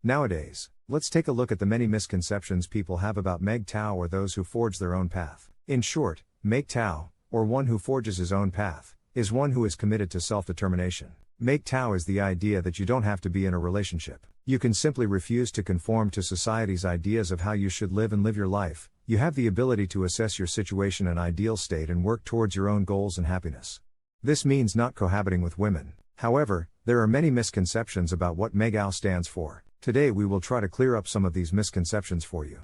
Nowadays, let's take a look at the many misconceptions people have about mgtow or those who forge their own path. In short, mgtow, or one who forges his own path, is one who is committed to self-determination. Mgtow is the idea that you don't have to be in a relationship. You can simply refuse to conform to society's ideas of how you should live and live your life. You have the ability to assess your situation and ideal state and work towards your own goals and happiness. This means not cohabiting with women. However, there are many misconceptions about what mgtow stands for. Today we will try to clear up some of these misconceptions for you.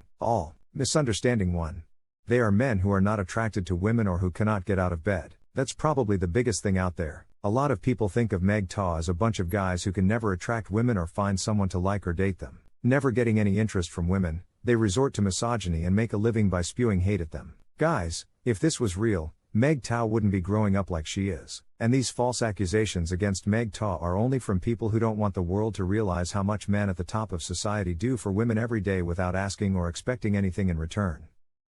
Misunderstanding 1. They are men who are not attracted to women or who cannot get out of bed. That's probably the biggest thing out there. A lot of people think of mgtow as a bunch of guys who can never attract women or find someone to like or date them. Never getting any interest from women, they resort to misogyny and make a living by spewing hate at them. Guys, if this was real, mgtow wouldn't be growing up like she is. And these false accusations against mgtow are only from people who don't want the world to realize how much men at the top of society do for women every day without asking or expecting anything in return.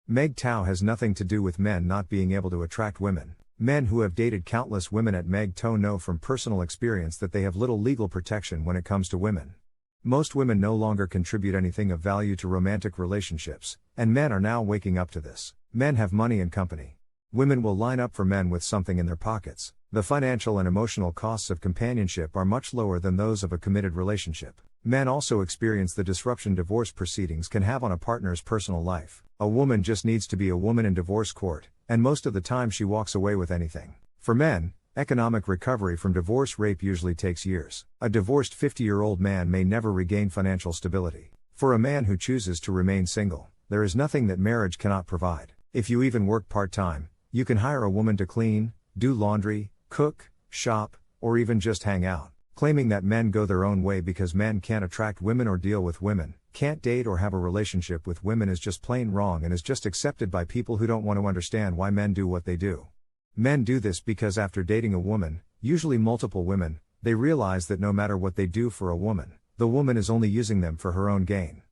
Mgtow has nothing to do with men not being able to attract women. Men who have dated countless women at mgtow know from personal experience that they have little legal protection when it comes to women. Most women no longer contribute anything of value to romantic relationships, and men are now waking up to this. Men have money and company. Women will line up for men with something in their pockets. The financial and emotional costs of companionship are much lower than those of a committed relationship. Men also experience the disruption divorce proceedings can have on a partner's personal life. A woman just needs to be a woman in divorce court, and most of the time she walks away with anything. For men, economic recovery from divorce rape usually takes years. A divorced 50-year-old man may never regain financial stability. For a man who chooses to remain single, there is nothing that marriage cannot provide. If you even work part-time, you can hire a woman to clean, do laundry, cook, shop, or even just hang out. Claiming that men go their own way because men can't attract women or deal with women, can't date or have a relationship with women is just plain wrong and is just accepted by people who don't want to understand why men do what they do. Men do this because after dating a woman, usually multiple women, they realize that no matter what they do for a woman, the woman is only using them for her own gain.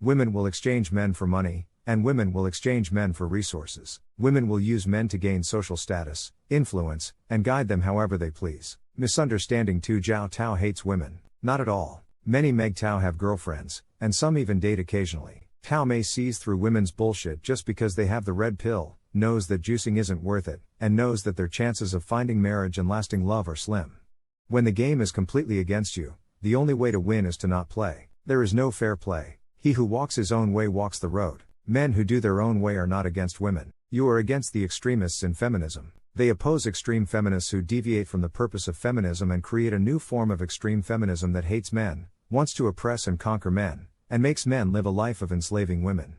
Women will exchange men for money, and women will exchange men for resources. Women will use men to gain social status, influence, and guide them however they please. Misunderstanding 2. Mgtow hates women. Not at all. Many mgtow have girlfriends, and some even date occasionally. Mgtow may seize through women's bullshit just because they have the red pill, knows that juicing isn't worth it, and knows that their chances of finding marriage and lasting love are slim. When the game is completely against you, the only way to win is to not play. There is no fair play. He who walks his own way walks the road. Men who do their own way are not against women. You are against the extremists in feminism. They oppose extreme feminists who deviate from the purpose of feminism and create a new form of extreme feminism that hates men, wants to oppress and conquer men, and makes men live a life of enslaving women.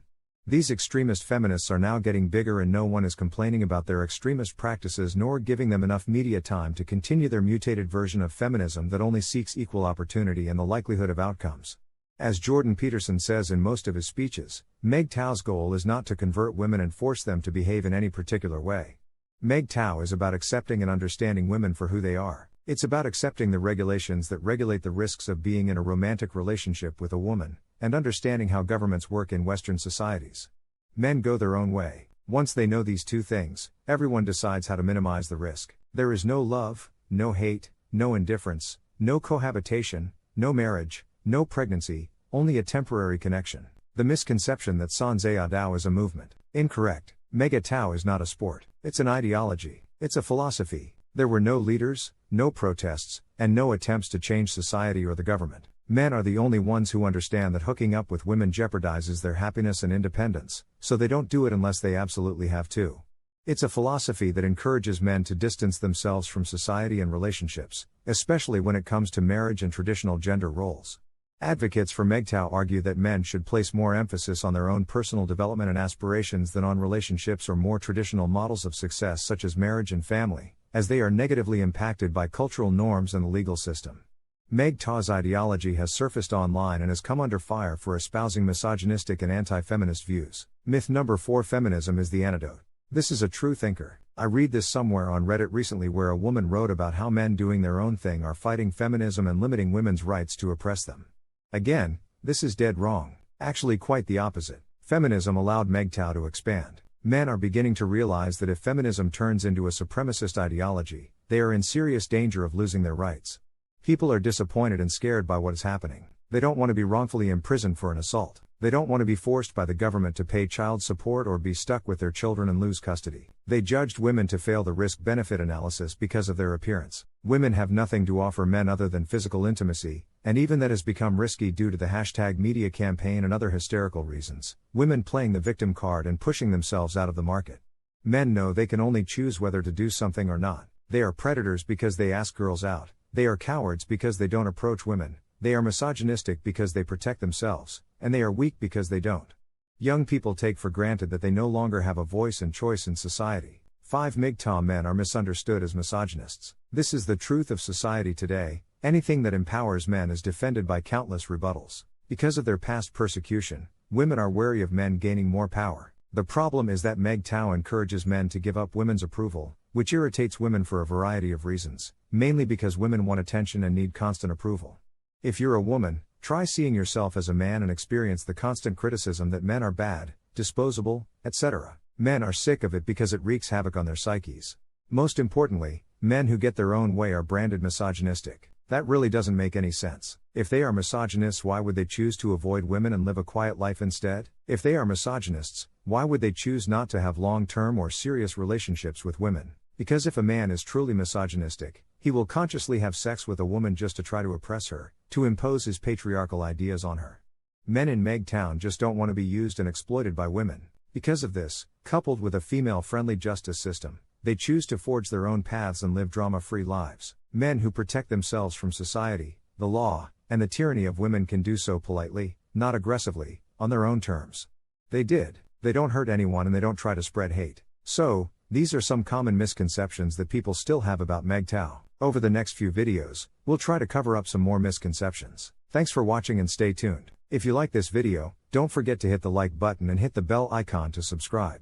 These extremist feminists are now getting bigger and no one is complaining about their extremist practices nor giving them enough media time to continue their mutated version of feminism that only seeks equal opportunity and the likelihood of outcomes. As Jordan Peterson says in most of his speeches, mgtow's goal is not to convert women and force them to behave in any particular way. mgtow is about accepting and understanding women for who they are. It's about accepting the regulations that regulate the risks of being in a romantic relationship with a woman, and understanding how governments work in Western societies. Men go their own way. Once they know these two things, everyone decides how to minimize the risk. There is no love, no hate, no indifference, no cohabitation, no marriage, no pregnancy, only a temporary connection. The misconception that mgtow is a movement. Incorrect. mgtow is not a sport. It's an ideology. It's a philosophy. There were no leaders, no protests, and no attempts to change society or the government. Men are the only ones who understand that hooking up with women jeopardizes their happiness and independence, so they don't do it unless they absolutely have to. It's a philosophy that encourages men to distance themselves from society and relationships, especially when it comes to marriage and traditional gender roles. Advocates for mgtow argue that men should place more emphasis on their own personal development and aspirations than on relationships or more traditional models of success such as marriage and family, as they are negatively impacted by cultural norms and the legal system. Mgtow's ideology has surfaced online and has come under fire for espousing misogynistic and anti-feminist views. Myth number 4: feminism is the antidote. This is a true thinker. I read this somewhere on Reddit recently where a woman wrote about how men doing their own thing are fighting feminism and limiting women's rights to oppress them. Again, this is dead wrong. Actually quite the opposite. Feminism allowed mgtow to expand. Men are beginning to realize that if feminism turns into a supremacist ideology, they are in serious danger of losing their rights. People are disappointed and scared by what is happening. They don't want to be wrongfully imprisoned for an assault. They don't want to be forced by the government to pay child support or be stuck with their children and lose custody. They judged women to fail the risk-benefit analysis because of their appearance. Women have nothing to offer men other than physical intimacy, and even that has become risky due to the #media campaign and other hysterical reasons. Women playing the victim card and pushing themselves out of the market. Men know they can only choose whether to do something or not. They are predators because they ask girls out. They are cowards because they don't approach women. They are misogynistic because they protect themselves, and they are weak because they don't. Young people take for granted that they no longer have a voice and choice in society. 5 mgtow men are misunderstood as misogynists. This is the truth of society today. Anything that empowers men is defended by countless rebuttals. Because of their past persecution, women are wary of men gaining more power. The problem is that mgtow encourages men to give up women's approval, which irritates women for a variety of reasons, mainly because women want attention and need constant approval. If you're a woman, try seeing yourself as a man and experience the constant criticism that men are bad, disposable, etc. Men are sick of it because it wreaks havoc on their psyches. Most importantly, men who get their own way are branded misogynistic. That really doesn't make any sense. If they are misogynists, why would they choose to avoid women and live a quiet life instead? If they are misogynists, why would they choose not to have long-term or serious relationships with women? Because if a man is truly misogynistic, he will consciously have sex with a woman just to try to oppress her, to impose his patriarchal ideas on her. Men in mgtow just don't want to be used and exploited by women. Because of this, coupled with a female-friendly justice system, they choose to forge their own paths and live drama-free lives. Men who protect themselves from society, the law, and the tyranny of women can do so politely, not aggressively, on their own terms. They don't hurt anyone and they don't try to spread hate. So, these are some common misconceptions that people still have about mgtow. Over the next few videos, we'll try to cover up some more misconceptions. Thanks for watching and stay tuned. If you like this video, don't forget to hit the like button and hit the bell icon to subscribe.